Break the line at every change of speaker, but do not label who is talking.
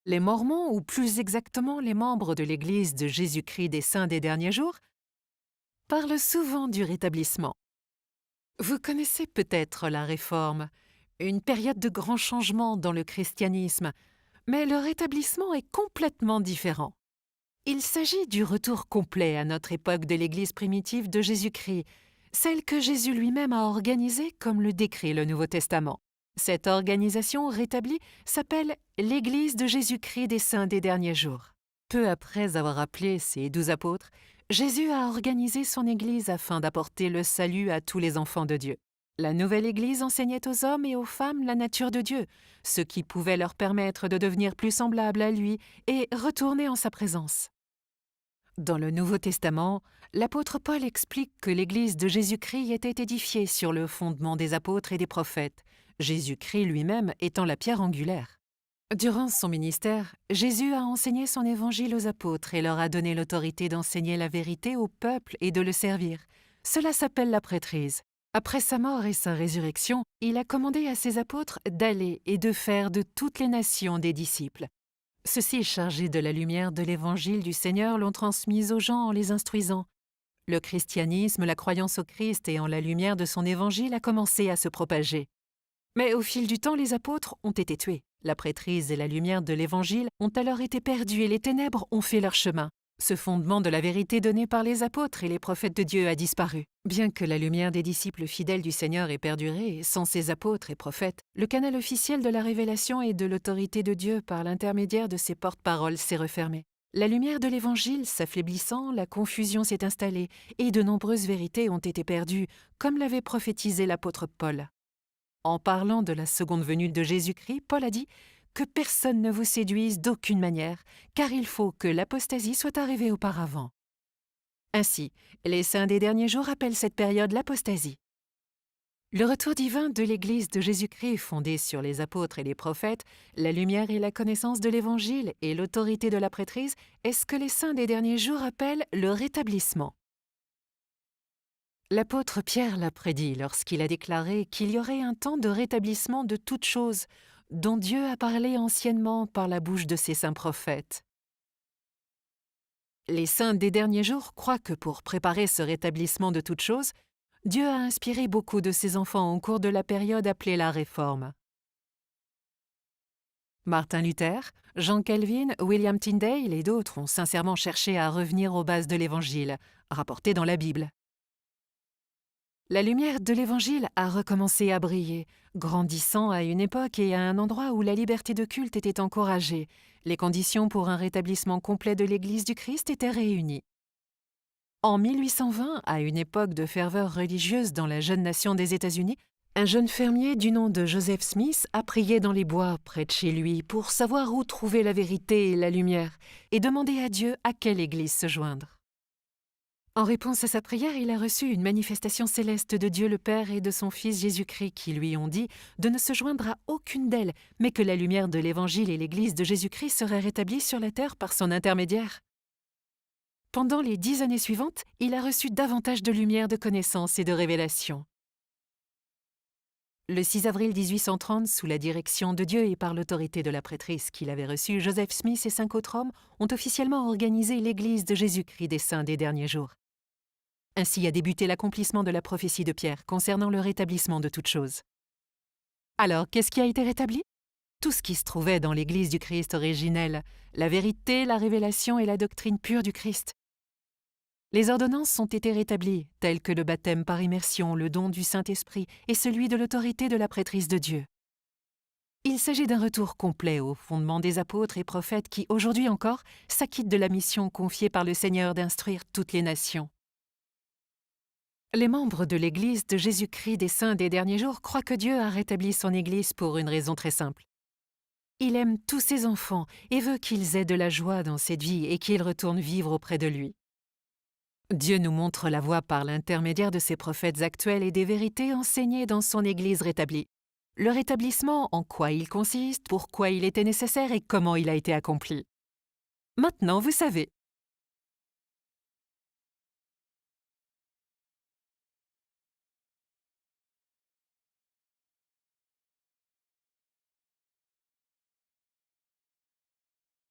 Les Mormons, ou plus exactement les membres de l'Église de Jésus-Christ des Saints des Derniers Jours, parlent souvent du rétablissement. Vous connaissez peut-être la Réforme, une période de grands changements dans le christianisme, mais le rétablissement est complètement différent. Il s'agit du retour complet à notre époque de l'Église primitive de Jésus-Christ, celle que Jésus lui-même a organisée comme le décrit le Nouveau Testament. Cette organisation rétablie s'appelle l'Église de Jésus-Christ des Saints des Derniers Jours. Peu après avoir appelé ses 12 apôtres, Jésus a organisé son Église afin d'apporter le salut à tous les enfants de Dieu. La nouvelle Église enseignait aux hommes et aux femmes la nature de Dieu, ce qui pouvait leur permettre de devenir plus semblables à lui et retourner en sa présence. Dans le Nouveau Testament, l'apôtre Paul explique que l'Église de Jésus-Christ était édifiée sur le fondement des apôtres et des prophètes, Jésus-Christ lui-même étant la pierre angulaire. Durant son ministère, Jésus a enseigné son évangile aux apôtres et leur a donné l'autorité d'enseigner la vérité au peuple et de le servir. Cela s'appelle la prêtrise. Après sa mort et sa résurrection, il a commandé à ses apôtres d'aller et de faire de toutes les nations des disciples. Ceux-ci, chargés de la lumière de l'évangile du Seigneur, l'ont transmise aux gens en les instruisant. Le christianisme, la croyance au Christ et en la lumière de son évangile a commencé à se propager. Mais au fil du temps, les apôtres ont été tués. La prêtrise et la lumière de l'Évangile ont alors été perdues et les ténèbres ont fait leur chemin. Ce fondement de la vérité donné par les apôtres et les prophètes de Dieu a disparu. Bien que la lumière des disciples fidèles du Seigneur ait perduré, sans ces apôtres et prophètes, le canal officiel de la révélation et de l'autorité de Dieu par l'intermédiaire de ses porte-paroles s'est refermé. La lumière de l'Évangile s'affaiblissant, la confusion s'est installée et de nombreuses vérités ont été perdues, comme l'avait prophétisé l'apôtre Paul. En parlant de la seconde venue de Jésus-Christ, Paul a dit que personne ne vous séduise d'aucune manière, car il faut que l'apostasie soit arrivée auparavant. Ainsi, les saints des derniers jours appellent cette période l'apostasie. Le retour divin de l'Église de Jésus-Christ fondée sur les apôtres et les prophètes, la lumière et la connaissance de l'Évangile et l'autorité de la prêtrise est ce que les saints des derniers jours appellent le rétablissement. L'apôtre Pierre l'a prédit lorsqu'il a déclaré qu'il y aurait un temps de rétablissement de toutes choses, dont Dieu a parlé anciennement par la bouche de ses saints prophètes. Les saints des derniers jours croient que pour préparer ce rétablissement de toutes choses, Dieu a inspiré beaucoup de ses enfants au cours de la période appelée la Réforme. Martin Luther, Jean Calvin, William Tyndale et d'autres ont sincèrement cherché à revenir aux bases de l'Évangile, rapporté dans la Bible. La lumière de l'Évangile a recommencé à briller, grandissant à une époque et à un endroit où la liberté de culte était encouragée. Les conditions pour un rétablissement complet de l'Église du Christ étaient réunies. En 1820, à une époque de ferveur religieuse dans la jeune nation des États-Unis, un jeune fermier du nom de Joseph Smith a prié dans les bois près de chez lui pour savoir où trouver la vérité et la lumière et demander à Dieu à quelle Église se joindre. En réponse à sa prière, il a reçu une manifestation céleste de Dieu le Père et de son Fils Jésus-Christ qui lui ont dit de ne se joindre à aucune d'elles, mais que la lumière de l'Évangile et l'Église de Jésus-Christ seraient rétablies sur la terre par son intermédiaire. Pendant les 10 années suivantes, il a reçu davantage de lumière, de connaissance et de révélation. Le 6 avril 1830, sous la direction de Dieu et par l'autorité de la prêtrise qu'il avait reçue, Joseph Smith et 5 autres hommes ont officiellement organisé l'Église de Jésus-Christ des Saints des Derniers Jours. Ainsi a débuté l'accomplissement de la prophétie de Pierre concernant le rétablissement de toutes choses. Alors, qu'est-ce qui a été rétabli? Tout ce qui se trouvait dans l'Église du Christ originelle, la vérité, la révélation et la doctrine pure du Christ. Les ordonnances ont été rétablies, telles que le baptême par immersion, le don du Saint-Esprit et celui de l'autorité de la prêtrise de Dieu. Il s'agit d'un retour complet au fondement des apôtres et prophètes qui, aujourd'hui encore, s'acquittent de la mission confiée par le Seigneur d'instruire toutes les nations. Les membres de l'Église de Jésus-Christ des Saints des Derniers Jours croient que Dieu a rétabli son Église pour une raison très simple. Il aime tous ses enfants et veut qu'ils aient de la joie dans cette vie et qu'ils retournent vivre auprès de lui. Dieu nous montre la voie par l'intermédiaire de ses prophètes actuels et des vérités enseignées dans son Église rétablie. Le rétablissement, en quoi il consiste, pourquoi il était nécessaire et comment il a été accompli. Maintenant, vous savez.